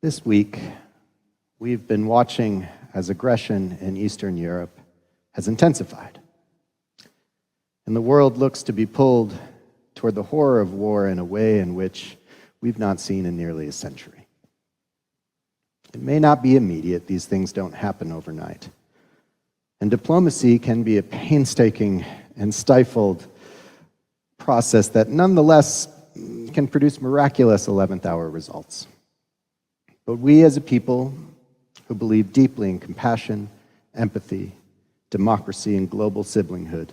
This week, we've been watching as aggression in Eastern Europe has intensified. And the world looks to be pulled toward the horror of war in a way in which we've not seen in nearly a century. It may not be immediate, these things don't happen overnight. And diplomacy can be a painstaking and stifled process that nonetheless can produce miraculous 11th-hour results. But we as a people who believe deeply in compassion, empathy, democracy, and global siblinghood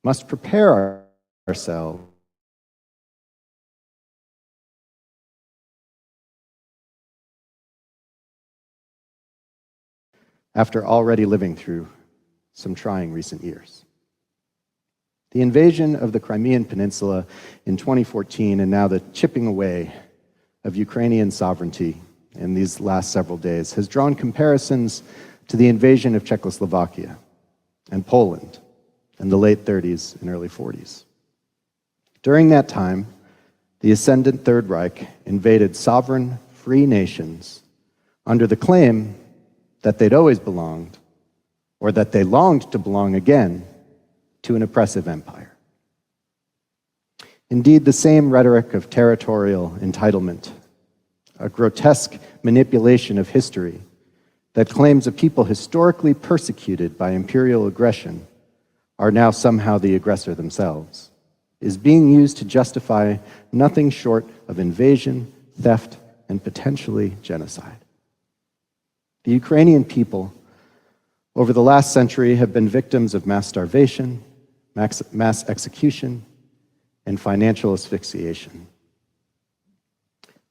must prepare ourselves after already living through some trying recent years. The invasion of the Crimean Peninsula in 2014 and now the chipping away of Ukrainian sovereignty in these last several days has drawn comparisons to the invasion of Czechoslovakia and Poland in the late 30s and early 40s. During that time, the ascendant Third Reich invaded sovereign, free nations under the claim that they'd always belonged, or that they longed to belong again, to an oppressive empire. Indeed, the same rhetoric of territorial entitlement, a grotesque manipulation of history that claims a people historically persecuted by imperial aggression are now somehow the aggressor themselves, is being used to justify nothing short of invasion, theft, and potentially genocide. The Ukrainian people, over the last century, have been victims of mass starvation, mass execution, and financial asphyxiation.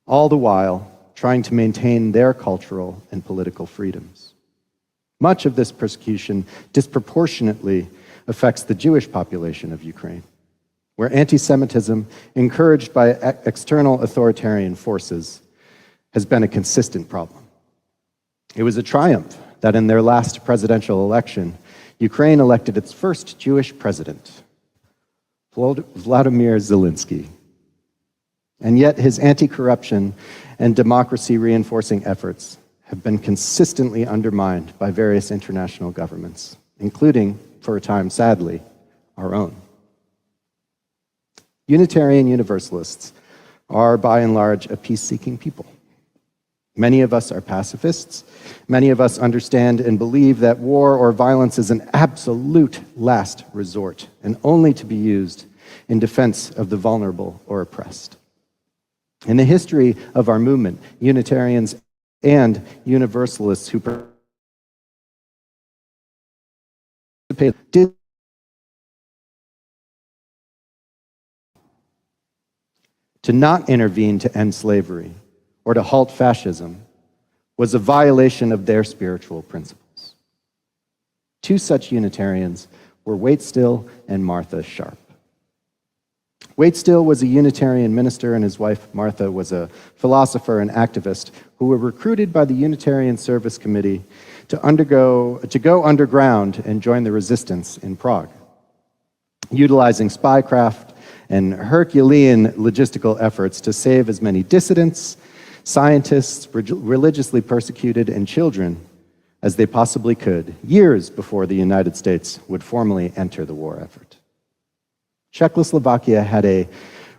All the while trying to maintain their cultural and political freedoms. Much of this persecution disproportionately affects the Jewish population of Ukraine, where anti-Semitism, encouraged by external authoritarian forces, has been a consistent problem. It was a triumph that in their last presidential election, Ukraine elected its first Jewish president, Vladimir Zelensky. And yet his anti-corruption and democracy-reinforcing efforts have been consistently undermined by various international governments, including, for a time, sadly, our own. Unitarian Universalists are, by and large, a peace-seeking people. Many of us are pacifists. Many of us understand and believe that war or violence is an absolute last resort and only to be used in defense of the vulnerable or oppressed. In the history of our movement, Unitarians and Universalists who participated did to not intervene to end slavery or to halt fascism was a violation of their spiritual principles. Two such Unitarians were Waitstill and Martha Sharp. Waitstill was a Unitarian minister, and his wife Martha was a philosopher and activist who were recruited by the Unitarian Service Committee to go underground and join the resistance in Prague. Utilizing spycraft and Herculean logistical efforts to save as many dissidents, scientists, religiously persecuted, and children as they possibly could, years before the United States would formally enter the war effort. Czechoslovakia had a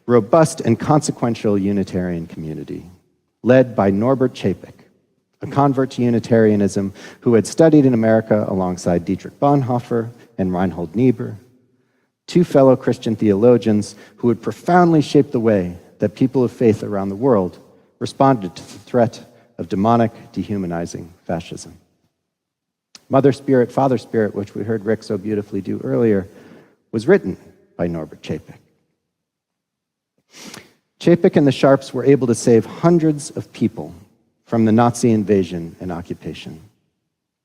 robust and consequential Unitarian community, led by Norbert Čapek, a convert to Unitarianism who had studied in America alongside Dietrich Bonhoeffer and Reinhold Niebuhr, two fellow Christian theologians who had profoundly shaped the way that people of faith around the world responded to the threat of demonic, dehumanizing fascism. Mother Spirit, Father Spirit, which we heard Rick so beautifully do earlier, was written by Norbert Čapek. Čapek and the Sharps were able to save hundreds of people from the Nazi invasion and occupation.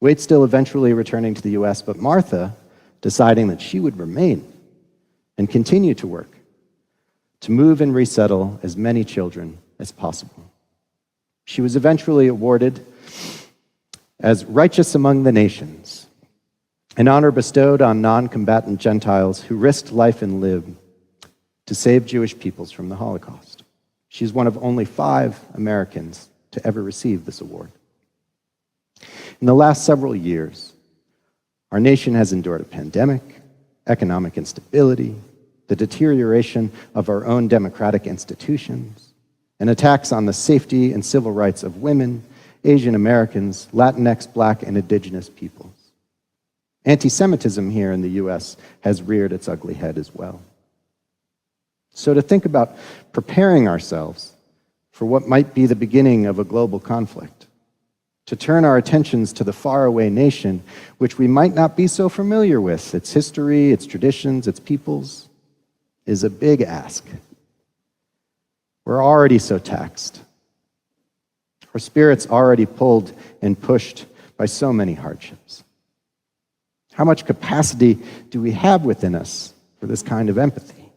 Waitstill eventually returning to the US, but Martha deciding that she would remain and continue to work to move and resettle as many children as possible. She was eventually awarded as Righteous Among the Nations, an honor bestowed on non-combatant Gentiles who risked life and limb to save Jewish peoples from the Holocaust. She's one of only 5 Americans to ever receive this award. In the last several years, our nation has endured a pandemic, economic instability, the deterioration of our own democratic institutions, and attacks on the safety and civil rights of women, Asian Americans, Latinx, Black, and Indigenous peoples. Anti-Semitism here in the U.S. has reared its ugly head as well. So to think about preparing ourselves for what might be the beginning of a global conflict, to turn our attentions to the faraway nation, which we might not be so familiar with, its history, its traditions, its peoples, is a big ask. We're already so taxed. Our spirits already pulled and pushed by so many hardships. How much capacity do we have within us for this kind of empathy?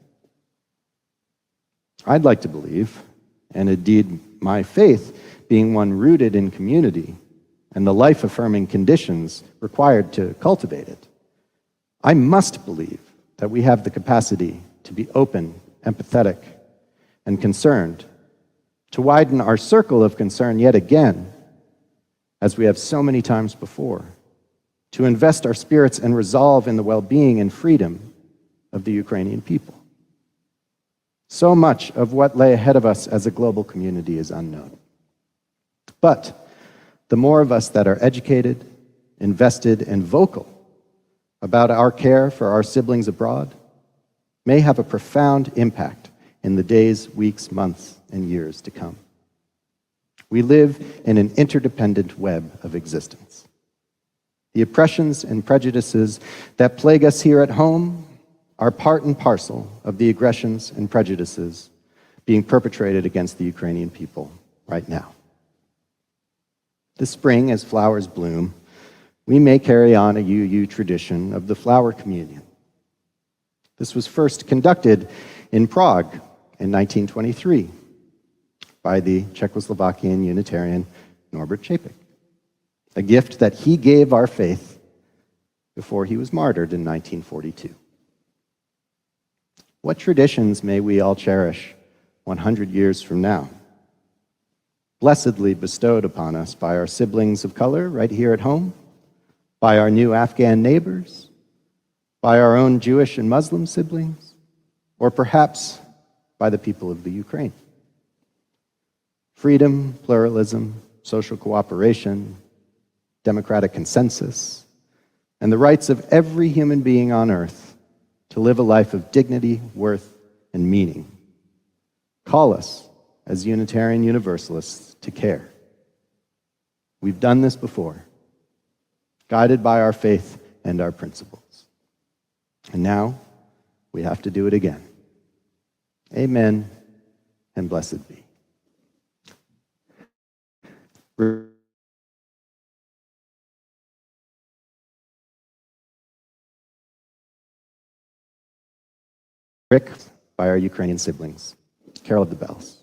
I'd like to believe, and indeed my faith being one rooted in community and the life-affirming conditions required to cultivate it, I must believe that we have the capacity to be open, empathetic, and concerned, to widen our circle of concern yet again, as we have so many times before, to invest our spirits and resolve in the well-being and freedom of the Ukrainian people. So much of what lay ahead of us as a global community is unknown. But the more of us that are educated, invested, and vocal about our care for our siblings abroad may have a profound impact in the days, weeks, months, and years to come. We live in an interdependent web of existence. The oppressions and prejudices that plague us here at home are part and parcel of the aggressions and prejudices being perpetrated against the Ukrainian people right now. This spring, as flowers bloom, we may carry on a UU tradition of the flower communion. This was first conducted in Prague in 1923 by the Czechoslovakian Unitarian Norbert Čapek, a gift that he gave our faith before he was martyred in 1942. What traditions may we all cherish 100 years from now? Blessedly bestowed upon us by our siblings of color right here at home, by our new Afghan neighbors, by our own Jewish and Muslim siblings, or perhaps by the people of the Ukraine. Freedom, pluralism, social cooperation, democratic consensus, and the rights of every human being on earth to live a life of dignity, worth, and meaning call us as Unitarian Universalists to care. We've done this before, guided by our faith and our principles. And now we have to do it again. Amen and blessed be. Rick by our Ukrainian siblings. Carol of the Bells.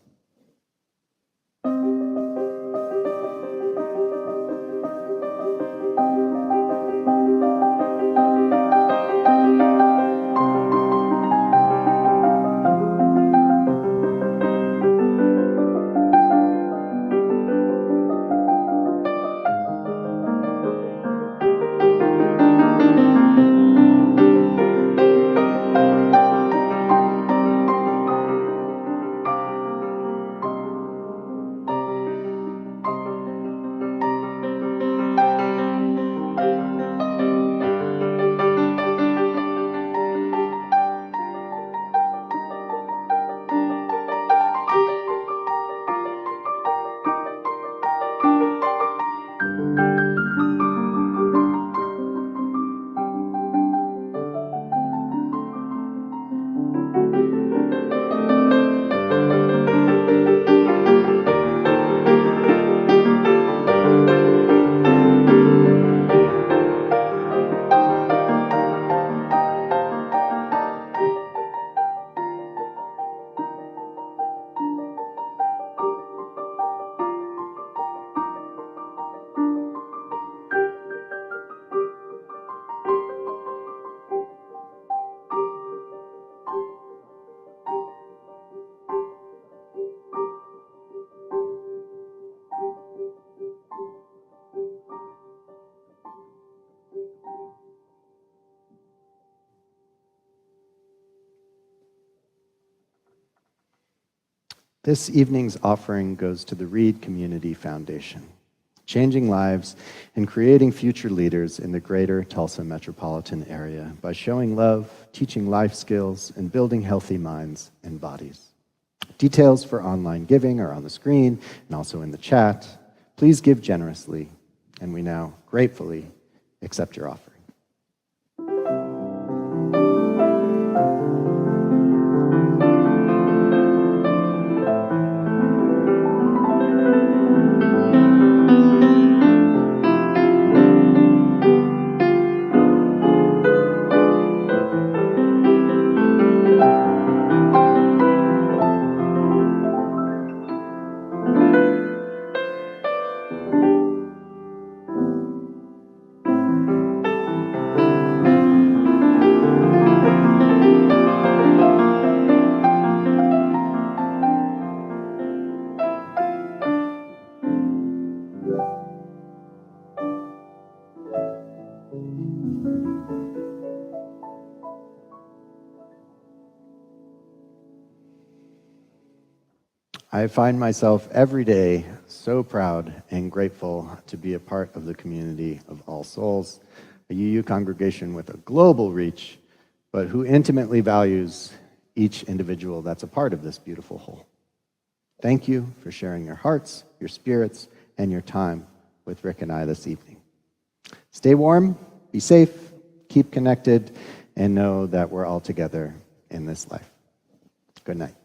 This evening's offering goes to the Reed Community Foundation, changing lives and creating future leaders in the greater Tulsa metropolitan area by showing love, teaching life skills, and building healthy minds and bodies. Details for online giving are on the screen and also in the chat. Please give generously, and we now gratefully accept your offering. I find myself every day so proud and grateful to be a part of the community of All Souls, a UU congregation with a global reach, but who intimately values each individual that's a part of this beautiful whole. Thank you for sharing your hearts, your spirits, and your time with Rick and I this evening. Stay warm, be safe, keep connected, and know that we're all together in this life. Good night.